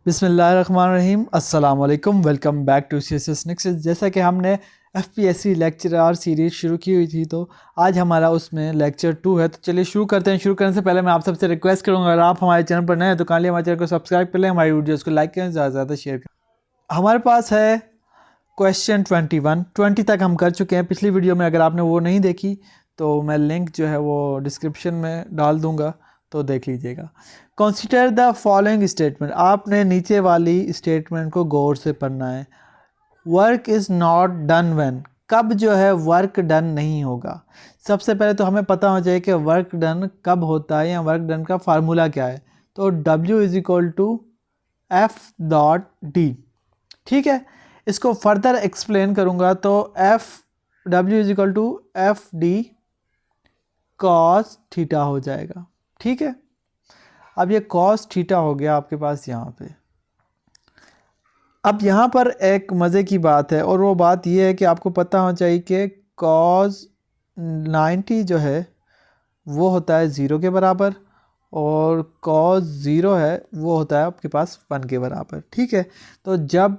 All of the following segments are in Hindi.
बिस्मिल्लाहिर्रहमानिर्रहीम अस्सलाम वालेकुम। Welcome back to CSS next. जैसा कि हमने FPSC लेक्चर सीरीज़ शुरू की हुई थी, तो आज हमारा उसमें लेक्चर 2 है। तो चलिए शुरू करते हैं। शुरू करने से पहले मैं आप सबसे रिक्वेस्ट करूंगा, अगर आप हमारे चैनल पर नए हैं तो काइंडली हमारे चैनल को सब्सक्राइब कर लें, हमारी वीडियोज़ को लाइक करें, ज़्यादा से ज़्यादा शेयर करें। हमारे पास है क्वेश्चन 20 तक हम कर चुके हैं पिछली वीडियो में। अगर आपने वो नहीं देखी तो मैं लिंक जो है वो डिस्क्रिप्शन में डाल दूंगा, तो देख लीजिएगा। कंसीडर द फॉलोइंग स्टेटमेंट, आपने नीचे वाली स्टेटमेंट को गौर से पढ़ना है। Work is not done when, कब जो है वर्क डन नहीं होगा। सबसे पहले तो हमें पता होना चाहिए कि वर्क डन कब होता है या वर्क डन का फार्मूला क्या है। तो W is equal to F.D। ठीक है, इसको फर्दर एक्सप्लेन करूंगा तो W is equal to FD cos theta हो जाएगा। ठीक है, अब ये कॉस थीटा हो गया आपके पास यहाँ पे। अब यहाँ पर एक मज़े की बात है, और वो बात ये है कि आपको पता होना चाहिए कि कॉस 90 जो है वो होता है 0 के बराबर, और कॉस 0 है वो होता है आपके पास 1 के बराबर। ठीक है, तो जब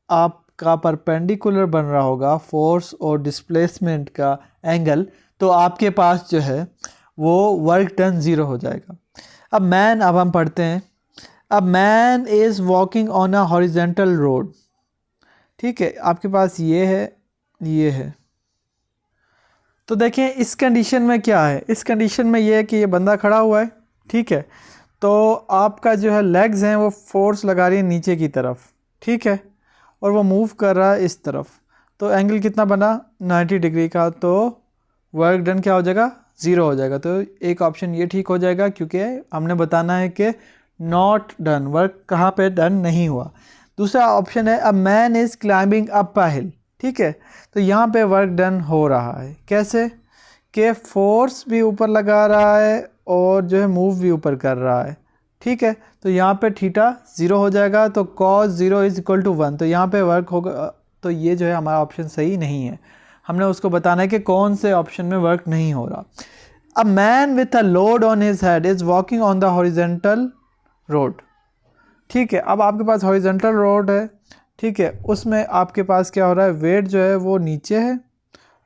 आपका परपेंडिकुलर बन रहा होगा फोर्स और डिस्प्लेसमेंट का एंगल, तो आपके पास जो है वो वर्क डन 0 हो जाएगा। अब हम पढ़ते हैं। अब man is walking on a horizontal road. ठीक है, आपके पास ये है। तो देखें इस कंडीशन में क्या है। इस कंडीशन में ये है कि ये बंदा खड़ा हुआ है। ठीक है, तो आपका जो है लेग्स हैं वो फोर्स लगा रही है नीचे की तरफ। ठीक है, और वो मूव कर रहा है इस तरफ। तो एंगल कितना बना 90 डिग्री का, तो वर्क डन क्या हो जाएगा 0 हो जाएगा। तो एक ऑप्शन ये ठीक हो जाएगा, क्योंकि हमने बताना है कि नॉट डन, वर्क कहाँ पे डन नहीं हुआ। दूसरा ऑप्शन है a man is climbing up a hill. ठीक है, तो यहाँ पे वर्क डन हो रहा है। कैसे कि फोर्स भी ऊपर लगा रहा है और जो है मूव भी ऊपर कर रहा है। ठीक है, तो यहाँ पे थीटा 0 हो जाएगा, तो cos 0 इज इक्वल टू 1, तो यहाँ पे वर्क होगा। तो ये जो है हमारा ऑप्शन सही नहीं है। हमने उसको बताना है कि कौन से ऑप्शन में वर्क नहीं हो रहा। A man with a load on his head is walking on the horizontal road. ठीक है, अब आपके पास हॉरिजेंटल रोड है। ठीक है, उसमें आपके पास क्या हो रहा है, वेट जो है वो नीचे है,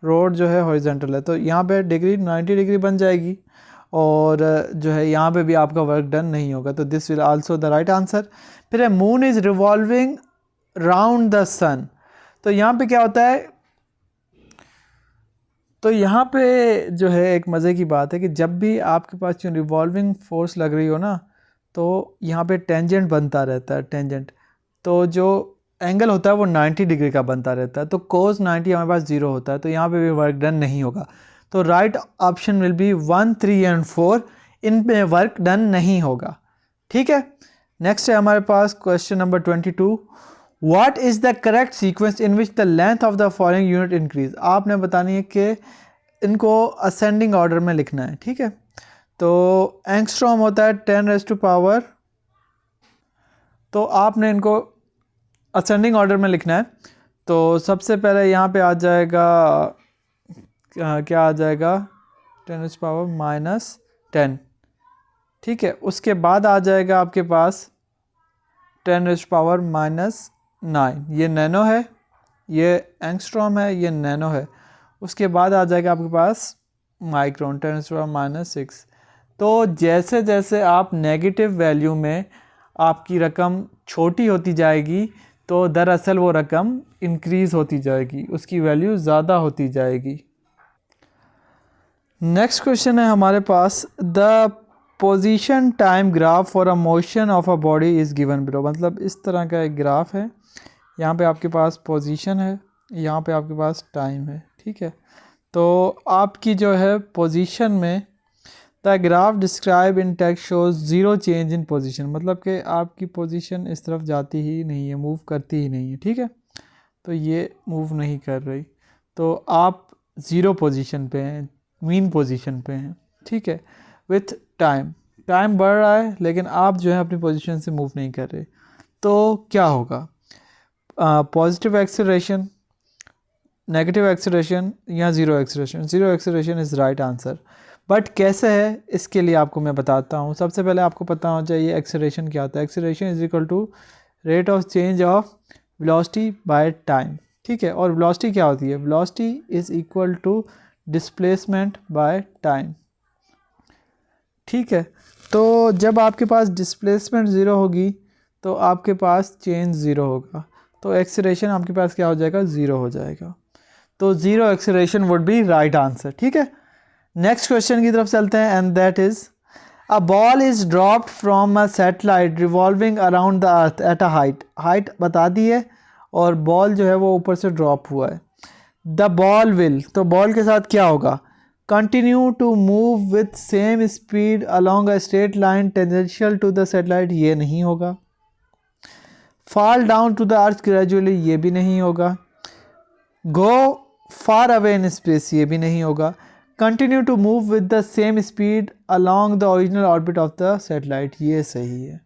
रोड जो है हॉरिजेंटल है। तो यहाँ पे डिग्री 90 डिग्री बन जाएगी, और जो है यहाँ पे भी आपका वर्क डन नहीं होगा। तो this will also the right answer. फिर है moon is revolving round the sun. तो यहाँ पे क्या होता है, तो यहाँ पे जो है एक मज़े की बात है कि जब भी आपके पास जो रिवॉल्विंग फोर्स लग रही हो ना, तो यहाँ पे टेंजेंट बनता रहता है। टेंजेंट तो जो एंगल होता है वो 90 डिग्री का बनता रहता है। तो कोस 90 हमारे पास 0 होता है, तो यहाँ पे भी वर्क डन नहीं होगा। तो right option will be 1, 3 and 4, इन पे वर्क डन नहीं होगा। ठीक है, नेक्स्ट है हमारे पास question number 22। What is the correct sequence in which the length of the following unit increase. आपने बतानी है कि इनको असेंडिंग ऑर्डर में लिखना है। ठीक है, तो एंगस्ट्रॉम होता है 10⁻⁴। तो आपने इनको असेंडिंग ऑर्डर में लिखना है। तो सबसे पहले यहाँ पे आ जाएगा क्या आ जाएगा 10⁻⁻10। ठीक है, उसके बाद आ जाएगा आपके पास 10⁻⁻9। ये नैनो है, ये एंगस्ट्रॉम है, ये नैनो है। उसके बाद आ जाएगा आपके पास माइक्रोन 10⁻⁻6। तो जैसे जैसे आप नेगेटिव वैल्यू में आपकी रकम छोटी होती जाएगी, तो दरअसल वो रकम इंक्रीज़ होती जाएगी, उसकी वैल्यू ज़्यादा होती जाएगी। नेक्स्ट क्वेश्चन है हमारे पास, the position time graph for a motion of a body is given below. मतलब इस तरह का एक ग्राफ है, यहाँ पे आपके पास पोजीशन है, यहाँ पे आपके पास टाइम है। ठीक है, तो आपकी जो है पोजीशन में the graph describe in text shows 0 change in position, मतलब कि आपकी पोजीशन इस तरफ जाती ही नहीं है, मूव करती ही नहीं है। ठीक है, तो ये मूव नहीं कर रही, तो आप 0 पोजीशन पे हैं, मीन पोजीशन पे हैं। ठीक है, विथ टाइम बढ़ रहा है लेकिन आप जो है अपनी पोजीशन से मूव नहीं कर रहे। तो क्या होगा, पॉजिटिव एक्सेलरेशन, नेगेटिव एक्सेलरेशन या zero acceleration. Zero acceleration is right answer. But कैसे है इसके लिए आपको मैं बताता हूँ। सबसे पहले आपको पता होना चाहिए एक्सेलरेशन क्या होता है। Acceleration is equal to rate of change of velocity by time, ठीक है। और वेलोसिटी क्या होती है? Velocity is equal to displacement by time, ठीक है। तो जब आपके पास डिस्प्लेसमेंट ज़ीरो होगी तो आपके पास चेंज ज़ीरो होगा, तो एक्सेलरेशन आपके पास क्या हो जाएगा? ज़ीरो हो जाएगा। तो zero acceleration would be right answer, ठीक है। नेक्स्ट क्वेश्चन की तरफ चलते हैं and that is a ball is dropped from a satellite revolving around the earth at a height बता दी है और बॉल जो है वो ऊपर से ड्रॉप हुआ है। द बॉल विल, तो बॉल के साथ क्या होगा? Continue to move with same speed along a straight line tangential to the satellite, ये नहीं होगा। Fall down to the earth gradually, ये भी नहीं होगा। गो फार अवे इन स्पेस, ये भी नहीं होगा। Continue to move with the same speed along the original orbit of the satellite, ये सही है।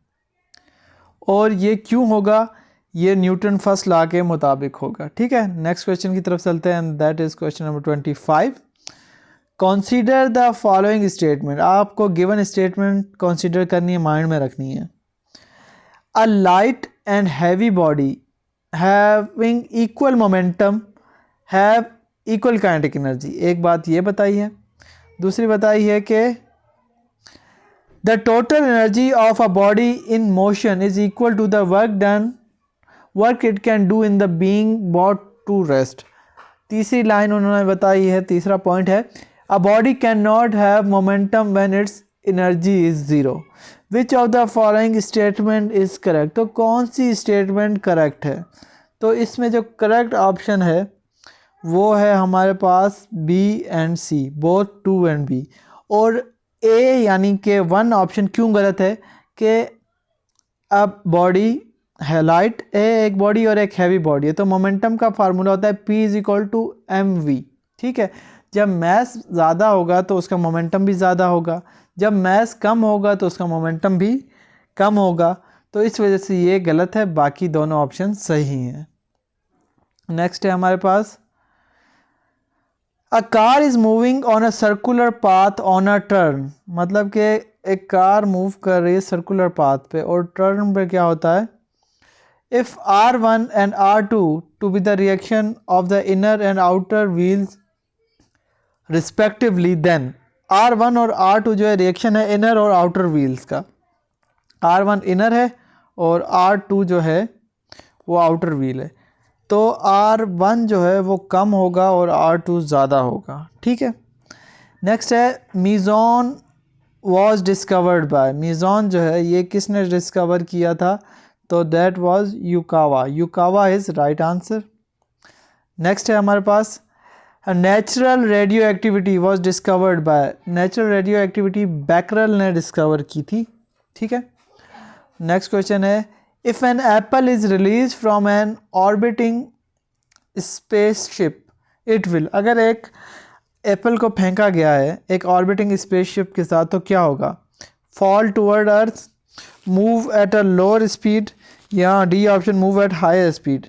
और ये क्यों होगा? ये न्यूटन फर्स्ट लॉ के मुताबिक होगा, ठीक है। नेक्स्ट क्वेश्चन की तरफ चलते हैं and that is question number 25। Consider the following statement, आपको गिवन स्टेटमेंट कंसीडर करनी है, माइंड में रखनी है। A light and heavy body having equal momentum have equal kinetic energy, एक बात ये बताई है। दूसरी बताई है कि the total energy of a body in motion is equal to the work it can do in the being brought to rest. तीसरी लाइन उन्होंने बताई है, तीसरा पॉइंट है a body can not have momentum when it's energy is zero. Which of the following statement is correct, तो कौन सी स्टेटमेंट करेक्ट है? तो इसमें जो करेक्ट ऑप्शन है वो है हमारे पास B and C, both two and B. और ए यानी कि वन ऑप्शन क्यों गलत है कि अब बॉडी है लाइट है एक बॉडी और एक हैवी बॉडी है, तो मोमेंटम का फार्मूला होता है P is equal to mv, ठीक है। जब मैस ज़्यादा होगा तो उसका मोमेंटम भी ज़्यादा होगा, जब मैस कम होगा तो उसका मोमेंटम भी कम होगा, तो इस वजह से ये गलत है, बाकी दोनों ऑप्शन सही हैं। नेक्स्ट है हमारे पास a car is moving on a circular path on a turn, मतलब कि एक कार मूव कर रही है सर्कुलर पाथ पे और टर्न पे क्या होता है? If R1 and R2 to be the reaction of the inner and outer wheels respectively, then R1 और R2 जो है रिएक्शन है इनर और आउटर व्हील्स का। R1 इनर है और R2 जो है वो आउटर व्हील है, तो R1 जो है वो कम होगा और R2 ज़्यादा होगा, ठीक है। नेक्स्ट है meson was discovered by, meson जो है ये किसने डिस्कवर किया था? तो that was Yukawa, Yukawa is right answer. Next है हमारे पास natural radio activity was discovered by, natural radio activity Becquerel ने डिस्कवर की थी, ठीक है। नेक्स्ट क्वेश्चन है if an apple is release from an orbiting spaceship it will, अगर एक एप्पल को फेंका गया है एक ऑर्बिटिंग स्पेसशिप के साथ तो क्या होगा? Fall toward earth, move at a lower speed, या D option move at higher speed.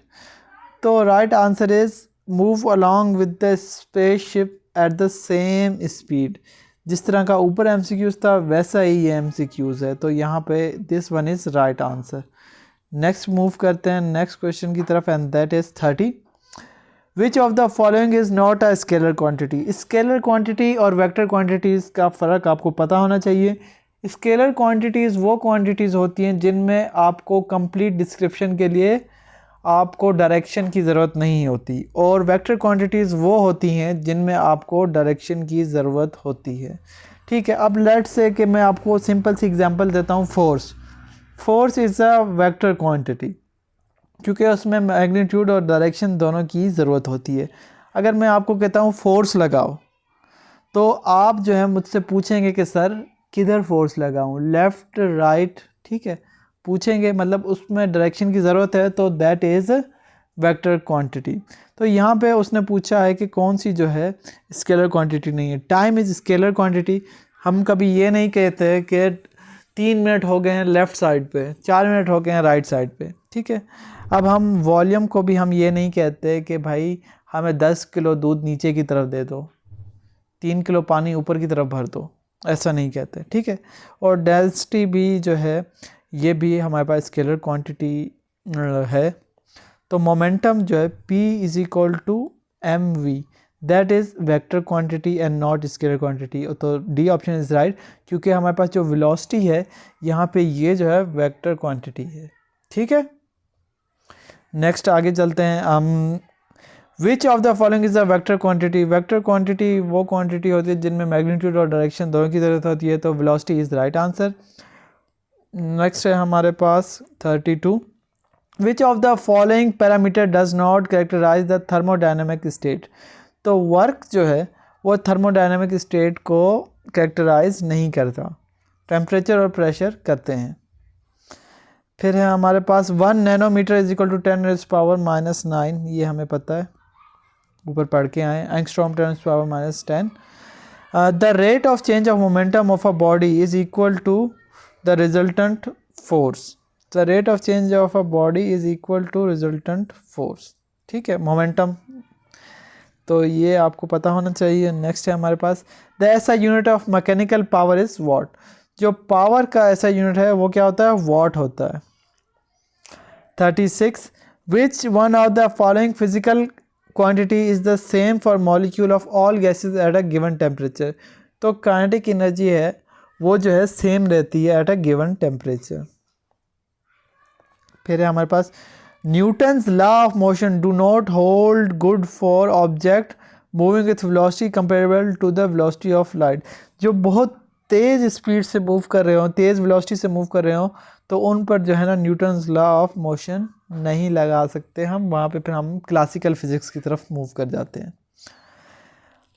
तो right answer is move along with the spaceship at the same speed. जिस तरह का ऊपर एमसीक्यूज था वैसा ही ये एमसीक्यूज है, तो यहाँ पे this one is right answer. Next move करते हैं नेक्स्ट क्वेश्चन की तरफ and that is 30। Which of the following is not a scalar quantity, scalar quantity और वेक्टर क्वांटिटीज़ का फ़र्क आपको पता होना चाहिए। स्केलर क्वांटिटीज़ वो क्वांटिटीज़ होती हैं जिनमें आपको कंप्लीट डिस्क्रिप्शन के लिए आपको डायरेक्शन की ज़रूरत नहीं होती, और वेक्टर क्वांटिटीज़ वो होती हैं जिनमें आपको डायरेक्शन की ज़रूरत होती है, ठीक है। अब लेट्स से कि मैं आपको सिंपल सी एग्जांपल देता हूँ। Force is a vector quantity क्योंकि उसमें मैग्नीट्यूड और डायरेक्शन दोनों की ज़रूरत होती है। अगर मैं आपको कहता हूँ फोर्स लगाओ, तो आप जो है मुझसे पूछेंगे कि सर किधर फोर्स लगाऊं, लेफ़्ट राइट, ठीक है, पूछेंगे, मतलब उसमें डायरेक्शन की ज़रूरत है, तो दैट इज़ वेक्टर क्वांटिटी। तो यहाँ पे उसने पूछा है कि कौन सी जो है स्केलर क्वांटिटी नहीं है। Time is scalar quantity. हम कभी ये नहीं कहते कि 3 मिनट हो गए हैं लेफ़्ट साइड पे, 4 मिनट हो गए हैं राइट साइड पे, ठीक है। अब हम वॉल्यूम को भी हम ये नहीं कहते कि भाई हमें 10 किलो दूध नीचे की तरफ दे दो, 3 किलो पानी ऊपर की तरफ भर दो, ऐसा नहीं कहते, ठीक है। और डेंसिटी भी जो है ये भी हमारे पास स्केलर क्वांटिटी है। तो मोमेंटम जो है P is equal to mv, that is vector quantity and not scalar quantity. तो डी ऑप्शन इज़ राइट, क्योंकि हमारे पास जो वेलोसिटी है यहाँ पे ये जो है वेक्टर क्वांटिटी है, ठीक है। नेक्स्ट आगे चलते हैं हम। विच of the following is a vector quantity. Vector quantity वो क्वांटिटी होती है जिनमें मैग्नीट्यूड और डायरेक्शन दोनों की ज़रूरत होती है, तो velocity is the right answer. Next है हमारे पास 32। Which of the following parameter does not characterise the thermodynamic state. तो वर्क जो है वो थर्मोडायनेमिक स्टेट को कैरेक्टराइज नहीं करता, टेम्परेचर और प्रेशर करते हैं। फिर है हमारे पास 1 nanometer is equal to 10 raise power -9, ये हमें पता है, ऊपर पढ़ के आए। Angstrom 10 power -10। The rate of change of momentum of a body is equal to the resultant force. The rate of change of a body is equal to resultant force, ठीक है, मोमेंटम। तो ये आपको पता होना चाहिए। नेक्स्ट है हमारे पास the SI unit of mechanical power is watt. जो पावर का ऐसा यूनिट है वो क्या होता है, वॉट होता है। 36। Which one of the following physical quantity is the same for molecule of all gases at a given temperature. तो काइनेटिक एनर्जी है वो जो है सेम रहती है एट अ गिवन टेम्परेचर। फिर है हमारे पास Newton's law of motion do not hold good for object moving with velocity comparable to the velocity of light. जो बहुत तेज़ स्पीड से मूव कर रहे हो, तेज़ वेलोसिटी से मूव कर रहे हो, तो उन पर जो है ना न्यूटन्स लॉ ऑफ मोशन नहीं लगा सकते हम, वहाँ पे फिर हम क्लासिकल फिजिक्स की तरफ मूव कर जाते हैं।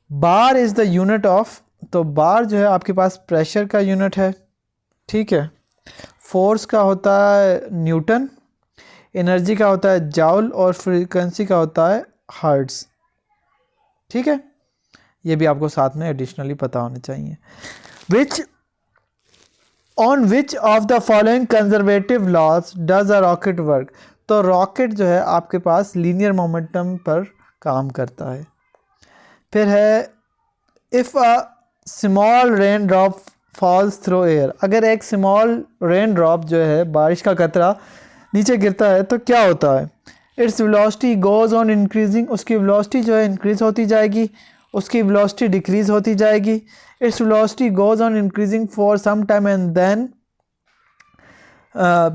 बार इज़ द यूनिट ऑफ। तो बार जो है आपके पास प्रेशर का यूनिट है, ठीक है। फोर्स का होता है न्यूटन, एनर्जी का होता है जाउल, और फ्रीक्वेंसी का होता है हर्ट्ज, ठीक है। ये भी आपको साथ में एडिशनली पता होने चाहिए। Which on which of the following conservative laws does a rocket work. तो रॉकेट जो है आपके पास लीनियर मोमेंटम पर काम करता है। फिर है if a small rain drop falls through air. अगर एक स्मॉल रेन ड्रॉप जो है बारिश का कतरा नीचे गिरता है तो क्या होता है, it's velocity goes on increasing. उसकी वेलोसिटी जो है इंक्रीज़ होती जाएगी, उसकी वेलोसिटी डिक्रीज़ होती जाएगी। Its velocity goes on increasing for some time and then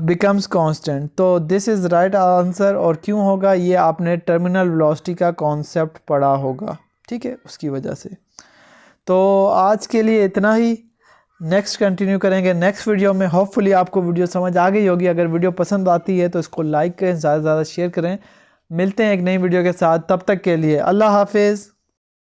becomes constant. तो दिस इज़ राइट आंसर। और क्यों होगा, ये आपने टर्मिनल वेलोसिटी का कॉन्सेप्ट पढ़ा होगा, ठीक है, उसकी वजह से। तो आज के लिए इतना ही, नेक्स्ट कंटिन्यू करेंगे नेक्स्ट वीडियो में। होपफुली आपको वीडियो समझ आ गई होगी। अगर वीडियो पसंद आती है तो इसको लाइक करें, ज़्यादा से ज़्यादा शेयर करें। मिलते हैं एक नई वीडियो के साथ, तब तक के लिए अल्लाह हाफिज़।